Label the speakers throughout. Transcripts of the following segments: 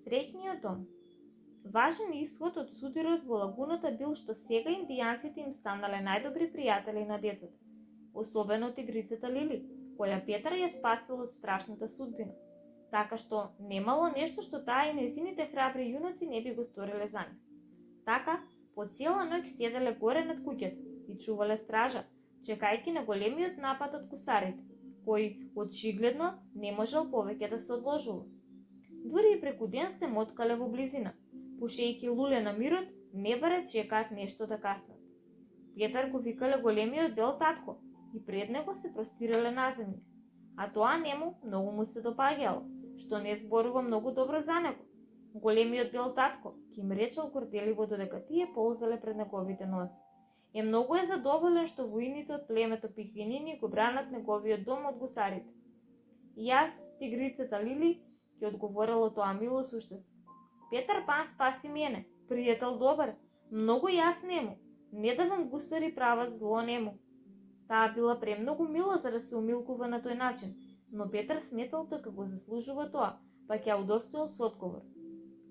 Speaker 1: Среќниот дом. Важен исход од судирот во лагуната бил што сега индијанците им станале најдобри пријатели на децата, особено тигрицата Лили, која Петар ја спасил од страшната судбина, така што немало нешто што таа и незините храбри јунаци не би го сториле за нив. Така, по цела ноќ седеле горе над куќата и чувале стража, чекајќи на големиот напад од гусарите, кој очигледно не можел повеќе да се одложува. Дури и преку ден се моткале во близина, пушејќи луле на мирот, не баре чекаат нешто да каснат. Петар го викале големиот бел татко и пред него се простирале на земја, а тоа нему многу му се допаѓало, што не зборува многу добро за него. Големиот бел татко ќе им речел горделиво додека тие ползале пред неговите носи. Многу е задоволен што воините од племето Пихвинини го бранат неговиот дом од гусарите. Јас, тигрицата Лили, ќе одговорило тоа мило суштество. Петар Пан спаси мене, пријател добар, многу јас нему, не давам гусари прават зло нему. Таа била премногу мила за да се умилкува на тој начин, но Петар сметал дека го заслужува тоа, па ќе удостоил со одговор.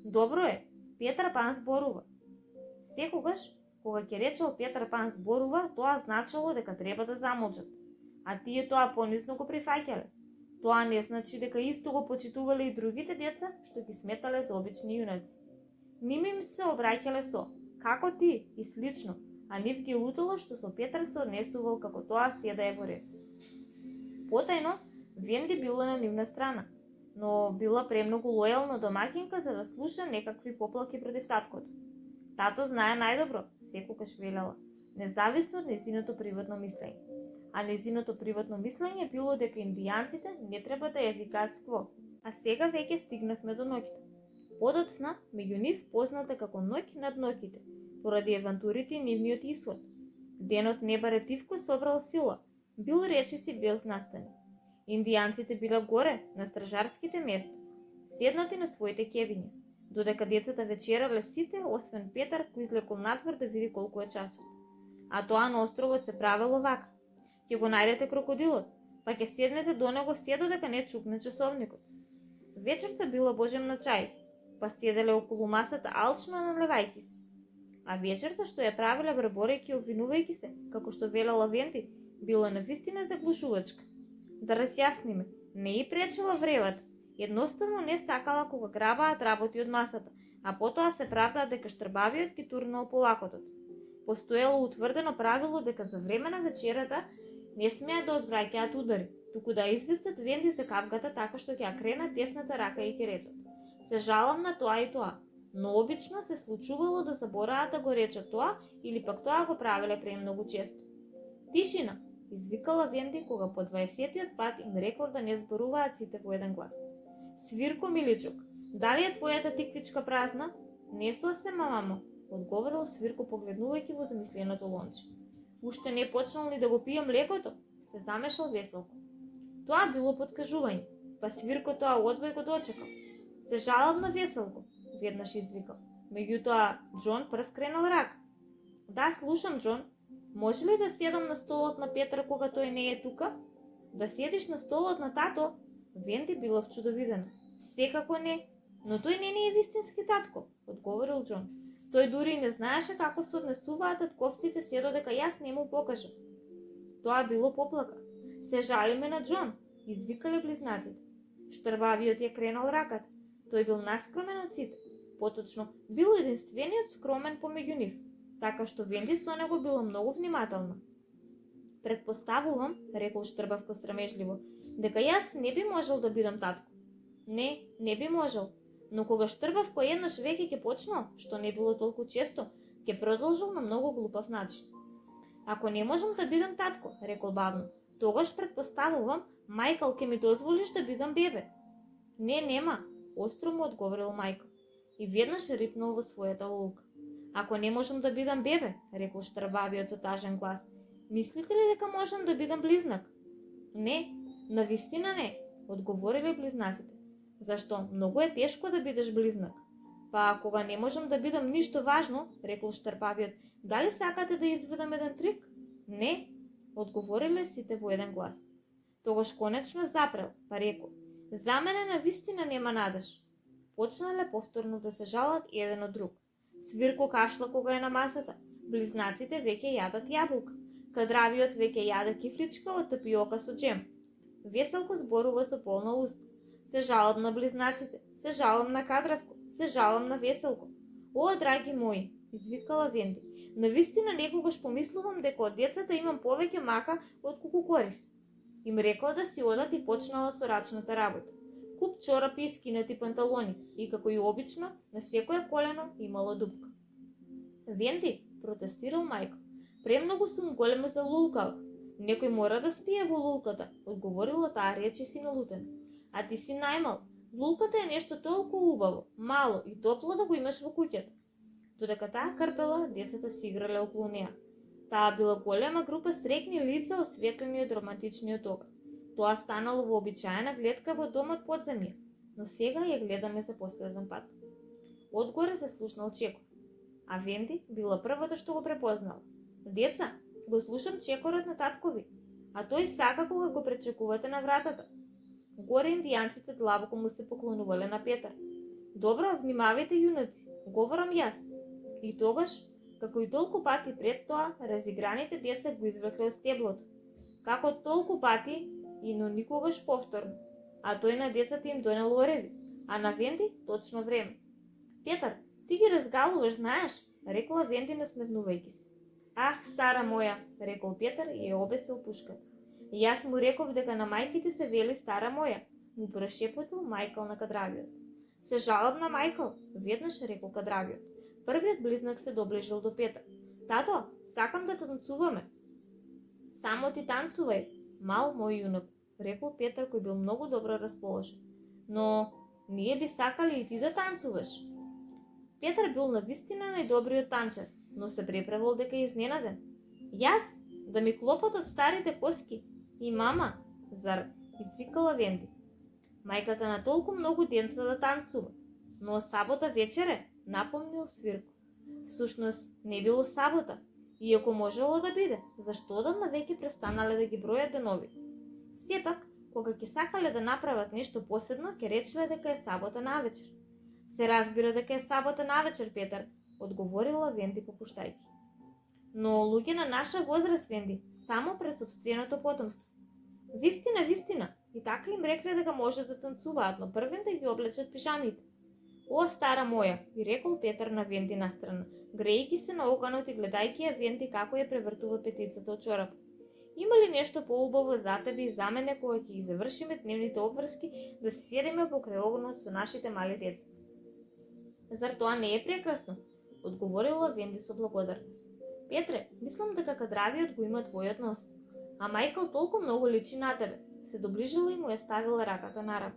Speaker 1: Добро е, Петар Пан зборува. Секогаш, кога ќе речел Петар Пан зборува, тоа значело дека треба да замолчат, а тие тоа понизно го прифаќале. Тоа не значи дека исто го почитувале и другите деца што ги сметале за обични јунаци. Ними им се обраќале со "како ти" и слично, а нив ги лутало што со Петар се однесувал како тоа седа е во ред. Потајно, Венди била на нивна страна, но била премногу лојална домаќинка за да слуша некакви поплаки против таткото. Тато знае најдобро, секогаш велела, независно од незиното приватно мислење. А незиното приватно мислење било дека индијанците не треба да ја викаат скво. А сега веќе стигнавме до ноќта. Подоцна, меѓу нив позната како ноќ над ноќите, поради евантурите и нивниот исход. Денот не баре тивко собрал сила, бил речиси без настани. Индијанците била горе, на стражарските места, седнати на своите кебиња, додека децата вечерале сите, освен Петар, кој излекол надвор да види колку е часот. А тоа на островот се правело вака. Ќе го најдете крокодилот, па ќе седнете до него се додека не чукне часовникот. Вечерта била божемна чај, па седеле околу масата алчно налевајќи се. А вечерта што ја правеле брборејќи и обвинувајќи се, како што велела Венди, била навистина заглушувачка. Да разјасниме, не и пречела вревата, едноставно не сакала кога грабаат работи од масата, а потоа се правдаа дека штрбавиот ги турнал по лакотот. Постоело утврдено правило дека за време на вечерата не смеат да одвраќаат удари, туку да известат Венди за капката така што ќе ја кренат десната рака и ќе речат: "Се жалам на тоа и тоа", но обично се случувало да забораат да го речат тоа или пак тоа го правеле премногу често. "Тишина", извикала Венди кога по 20-тиот пат им рекла да не зборуваат сите во еден глас. "Свирко, миличок, дали е твојата тиквичка празна?" "Не сосема, мамо", одговорил Свирко погледнувајќи во замисленото лонче. "Уште не почнал ни да го пијам млекото?" се замешал Веселко. Тоа било подкажување, па Свирко тоа одвој го дочекал. "Се жалам на Веселко", веднаш извикал. Меѓутоа Џон прв кренал рак. "Да, слушам, Џон. Може ли да седам на столот на Петар кога тој не е тука?" "Да седиш на столот на тато?" Венди била вчудовидена. "Секако не, но тој не е вистински татко", одговорил Џон. "Тој дури не знаеше како се однесуваат татковците се додека јас не му покажам." Тоа било поплака. "Се жалиме на Џон", извикале близнаците. Штрбавиот ја кренал раката. Тој бил најскромен од сите. Поточно, бил единствениот скромен помеѓу нив, така што Венди со него била многу внимателна. "Предпоставувам", рекол Штрбавко срамежливо, "дека јас не би можел да бидам татко." Не би можел, но кога Штрбавко еднаш веќе ќе почнал, што не било толку често, ќе продолжил на многу глупав начин. "Ако не можам да бидам татко", рекол бавно, "тогаш предпоставувам, мајкал ќе ми дозволиш да бидам бебе." Нема", остро му одговорил мајка и веднаш рипнал во својата лука. "Ако не можам да бидам бебе", рекол Штрбавиот со тажен глас, "мислите ли дека можам да бидам близнак?" "Не, навистина не", одговориле близнаците. "Зашто? Многу е тешко да бидеш близнак." "Па кога не можам да бидам ништо важно", рекол Штрпавиот, "дали сакате да изведам еден трик?" "Не", одговориле сите во еден глас. Тогаш конечно запрел, па рекол: "За мене навистина нема надеж." почнале повторно да се жалат еден од друг. Свирко кашла кога е на масата. Близнаците веќе јадат јаболка. Кадравиот веќе јаде кифличка од тапиока со джем. Веселко зборува со полна уста. Се жалам на близнаците, се жалам на Кадравко, се жалам на Веселко. О, драги мои, извикала Венди. Навистина некогаш помислувам дека од децата имам повеќе мака отколку корис. Им рекла да си одат и почнала со рачната работа. Куп чорапи и скинати панталони и како и обично на секое колено имало дупка. Венди, протестирал Майкл, премногу сум голема за лулкава. Некој мора да спие во лулката, одговорила таа речиси налутена. А ти си најмал. Лулката е нешто толку убаво, мало и топло да го имаш во куќата. Додека таа крпела, децата си играле околу неа. Таа била голема група среќни лица осветлени од романтичниот оган. Тоа станало во обичаена гледка во домот подземја, но сега ја гледаме за последен пат. Одгоре се слушнал чекор, а Венди била првата што го препознала. Деца, го слушам чекорот на таткови, а тој сака кога го пречекувате на вратата. Горе индијанците длабоко му се поклонувале на Петар. Добро, внимавајте јунаци, говорам јас. И тогаш, како и толку пати пред тоа, разиграните деца го извлекле од стеблото. Како толку пати, но никогаш повторно. А тој на децата им донел ореви, а на Венди точно време. Петар, ти ги разгалуваш, знаеш, рекла Венди насмевнувајќи се. Ах, стара моја, рекол Петар и ја обесил пушката. И јас му реков дека на мајките се вели стара моја, му прошепотил Майкл на Кадравиот. Се жалам на Майкл, веднаш рекол Кадравиот. Првиот близнак се доближил до Петар. Тато, сакам да танцуваме. Само ти танцувај, мал мој јунак, рекол Петар кој бил многу добро расположен. Но ние би сакали и ти да танцуваш. Петар бил навистина најдобриот танчар, но се преправил дека е изненаден. Јас? Да ми клопат од старите коски? И мама, зар, извикала Венди. Мајката на толку многу денца да танцува, но сабота вечере, напомнил Свирко. Всушност не било сабота, иако можело да биде, зашто одамна веќе престанале да ги бројат денови. Сепак, кога ќе сакале да направат нешто посебно, ќе речеле дека е сабота навечер. Се разбира дека е сабота навечер, Петар, одговорила Венди попуштајќи. Но луѓе на наша возраст, Венди, само през собственото потомство. Вистина, и така им рекле дека може да танцуваат, но првен да ги облечат пижамите. О, стара моја, и рекол Петар на Венди настрана, грејки се на оганот и гледајќи ја Венди како ја превртува петицата од чорап. Има ли нешто поубаво за тебе и за мене кога ќе ги завршиме дневните обврски да се седиме покрај огнот со нашите мали деца? Зар тоа не е прекрасно? Одговорила Венди со благодарност. Петре, мислам дека Кадравиот го има твојот нос, а Майкл толку многу личи на тебе. Се доближила и му ја ставила раката на рака.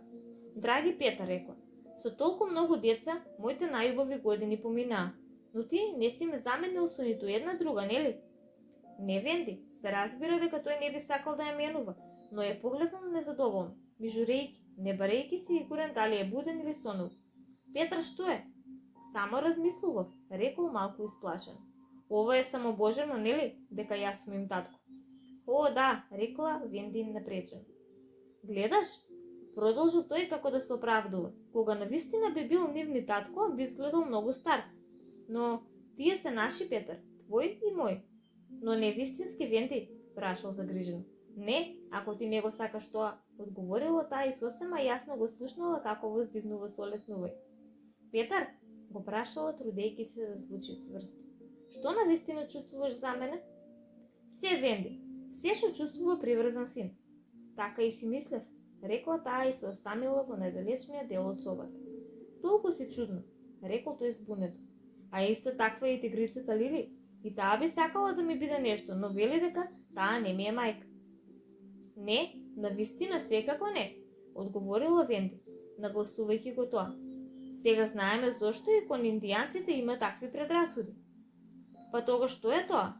Speaker 1: Драги Петар, рекла, со толку многу деца, моите најубави години поминаа, но ти не си ме заменил со ниту една друга, нели? Не, Венди, се разбира дека тој не би сакал да ја менува, но ја погледнал незадоволно, мижурејќи, не барејќи си сигурен дали е буден или сонул. Петар, што е? Само размислував, рекол малку исплашен. Ова е само божено, нели, дека јас сум им татко? О, да, рекла Венди напречен. Гледаш? Продолжил тој како да се оправдува. Кога навистина би бил нивни татко, би изгледал многу стар. Но тие се наши, Петар, твој и мој. Но не вистински, Венди, прашал загрижено. Не, ако ти не го сакаш тоа, одговорила таа и сосема јасно го слушнала како воздивнува со леснувај. Петар, го прашала трудејќи се да звучи цврсто. Што навистина чувствуваш за мене? Се, Венди, се што чувствува приврзан син. Така и си мислев, рекла таа и се осамила во најдалечниот дел од собата. Толку си чудно, рекол тој збунето. А иста таква и тигрицата Лили. И таа би сакала да ми биде нешто, но вели дека таа не ми е мајка. Не, навистина секако не, одговорила Венди, нагласувајќи го тоа. Сега знаеме зошто и кон индијанците има такви предрасуди. Па тогаш што е тоа?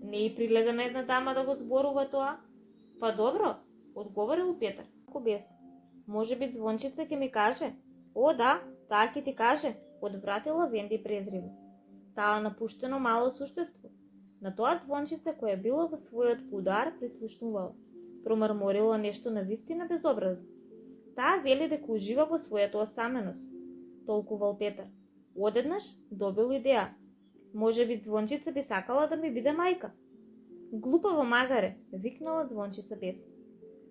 Speaker 1: Не и прилега на една дама да го зборува тоа? Па добро, одговорил Петар. Ако бесо. Може би Звончица ќе ми каже? О, да, таа ќе ти каже, одвратила Венди презриво. Таа напуштено мало суштество. На тоа Звончица која била во својот будар прислушнувала. Промрморила нешто навистина безобразно. Таа вели дека ужива во својата осаменост. толкувал Петар. Одеднаш добил идеја. Може би Звончица би сакала да ми биде мајка. Глупаво магаре, викнала Звончица бесно.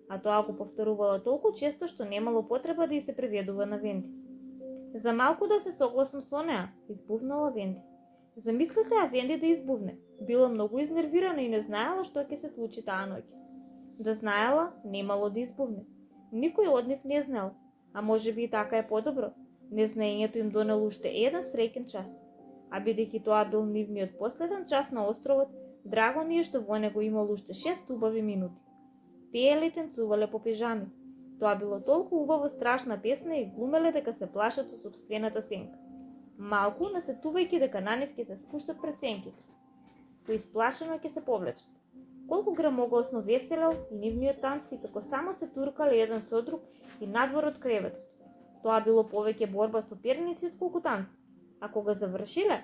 Speaker 1: А тоа го повторувала толку често што немало потреба да ѝ се преведува на Венди. За малку да се согласам со неа, избувнала Венди. Замислете а Венди да избувне. Била многу изнервирана и не знаела што ќе се случи таа ноќ. Да знаела, немало да избувне. Никој од нив не знаел, а може би и така е подобро. Незнаењето им донело уште еден среќен час. А бидејќи тоа бил нивниот последен час на островот, драго ни е што во него имало уште 6 убави минути. Пееле и танцувале по пижами. Тоа било толку убаво страшна песна и глумеле дека се плашат од сопствената сенка. Малку насетувајќи дека на нив ќе се спуштат пред сенките. Поисплашено ќе се повлечат. Колку грамогласно веселел и нивниот танц и како само се туркале еден со друг и надвор од креветот. Тоа било повеќе борба со перници отколку танц. А кога завршиле,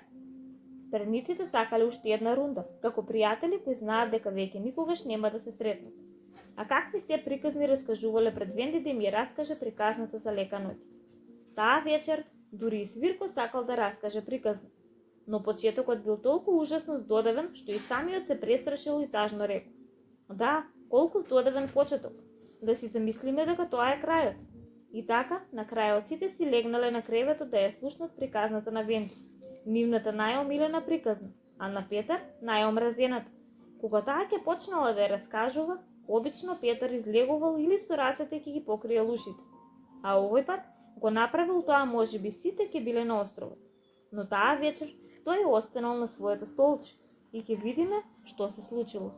Speaker 1: перниците сакале уште една рунда, како пријатели кои знаат дека веќе никогаш нема да се сретнат. А какви се приказни раскажувале пред Венди да им ја раскаже приказната за лека ноќ. Таа вечер дури и Свирко сакал да раскаже приказна, но почетокот бил толку ужасно здодевен што и самиот се престрашил и тажно рекол: "Да, колку здодевен почеток. Да си замислиме дека тоа е крајот." И така, на крајот сите си легнале на креветот да ја слушнат приказната на Венди, нивната најомилена приказна, а на Петар најомразената. Кога таа ќе почнала да ја раскажува, обично Петар излегувал или со рацете ќе ги покриел ушите. А овој пат го направил тоа можеби сите ќе биле на островот. Но таа вечер тој останал на своето столче и ќе видиме што се случило.